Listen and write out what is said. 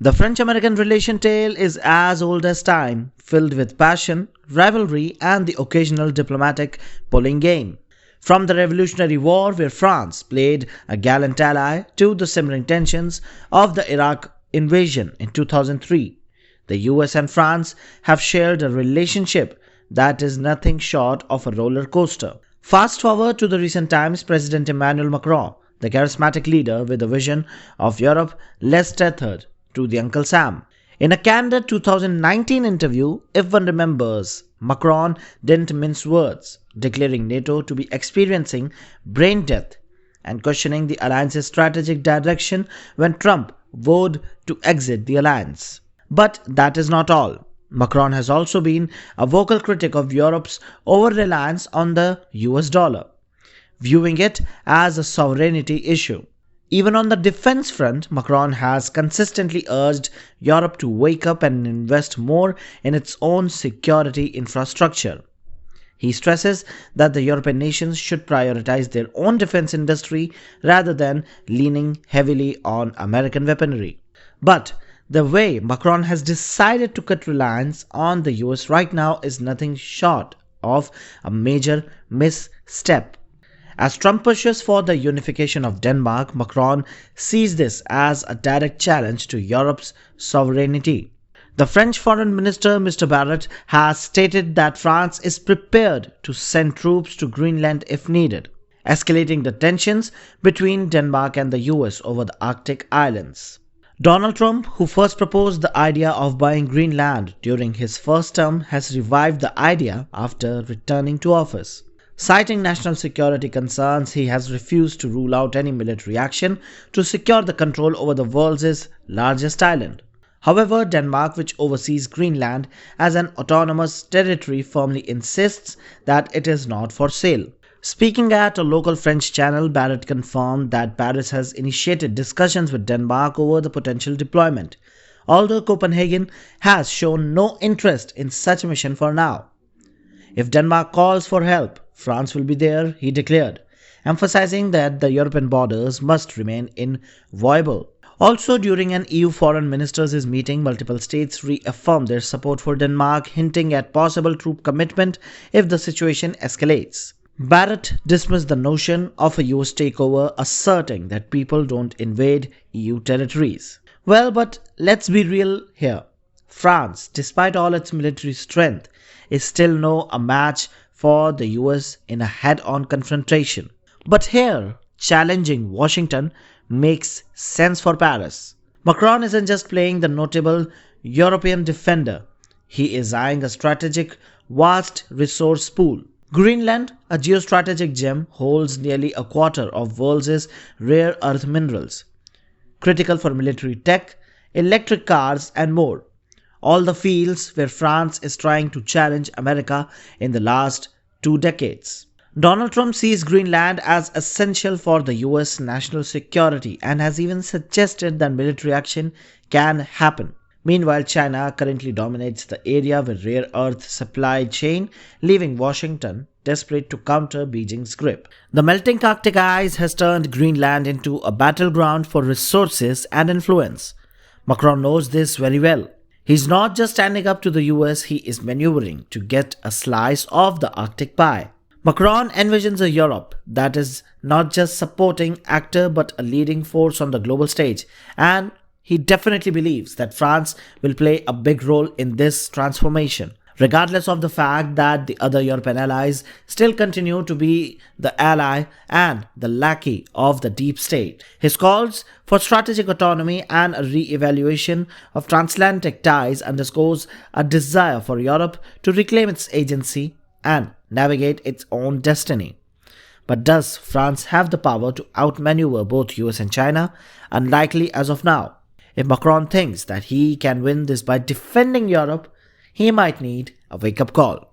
The French-American relation tale is as old as time, filled with passion, rivalry, and the occasional diplomatic pulling game. From the Revolutionary War, where France played a gallant ally, to the simmering tensions of the Iraq invasion in 2003, the US and France have shared a relationship that is nothing short of a roller coaster. Fast forward to the recent times, President Emmanuel Macron, the charismatic leader with a vision of Europe less tethered to the Uncle Sam. In a candid 2019 interview, if one remembers, Macron didn't mince words, declaring NATO to be experiencing brain death and questioning the alliance's strategic direction when Trump vowed to exit the alliance. But that is not all. Macron has also been a vocal critic of Europe's over-reliance on the US dollar, viewing it as a sovereignty issue. Even on the defense front, Macron has consistently urged Europe to wake up and invest more in its own security infrastructure. He stresses that the European nations should prioritize their own defense industry rather than leaning heavily on American weaponry. But the way Macron has decided to cut reliance on the US right now is nothing short of a major misstep. As Trump pushes for the unification of Denmark, Macron sees this as a direct challenge to Europe's sovereignty. The French Foreign Minister, Mr. Barrot, has stated that France is prepared to send troops to Greenland if needed, escalating the tensions between Denmark and the US over the Arctic islands. Donald Trump, who first proposed the idea of buying Greenland during his first term, has revived the idea after returning to office. Citing national security concerns, he has refused to rule out any military action to secure the control over the world's largest island. However, Denmark, which oversees Greenland as an autonomous territory, firmly insists that it is not for sale. Speaking at a local French channel, Barrot confirmed that Paris has initiated discussions with Denmark over the potential deployment, although Copenhagen has shown no interest in such a mission for now. If Denmark calls for help, France will be there, he declared, emphasizing that the European borders must remain inviolable. Also, during an EU foreign ministers' meeting, multiple states reaffirmed their support for Denmark, hinting at possible troop commitment if the situation escalates. Barrot dismissed the notion of a US takeover, asserting that people don't invade EU territories. Well, but let's be real here. France, despite all its military strength, is still no a match for the US in a head-on confrontation. But here, challenging Washington makes sense for Paris. Macron isn't just playing the notable European defender, he is eyeing a strategic, vast resource pool. Greenland, a geostrategic gem, holds nearly a quarter of the world's rare earth minerals, critical for military tech, electric cars, and more. All the fields where France is trying to challenge America in the last 2 decades. Donald Trump sees Greenland as essential for the US national security and has even suggested that military action can happen. Meanwhile, China currently dominates the area with rare earth supply chain, leaving Washington desperate to counter Beijing's grip. The melting Arctic ice has turned Greenland into a battleground for resources and influence. Macron knows this very well. He's not just standing up to the US, he is maneuvering to get a slice of the Arctic pie. Macron envisions a Europe that is not just supporting actor but a leading force on the global stage, and he definitely believes that France will play a big role in this transformation, regardless of the fact that the other European allies still continue to be the ally and the lackey of the deep state. His calls for strategic autonomy and a re-evaluation of transatlantic ties underscores a desire for Europe to reclaim its agency and navigate its own destiny. But does France have the power to outmaneuver both US and China? Unlikely as of now. If Macron thinks that he can win this by defending Europe, he might need a wake-up call.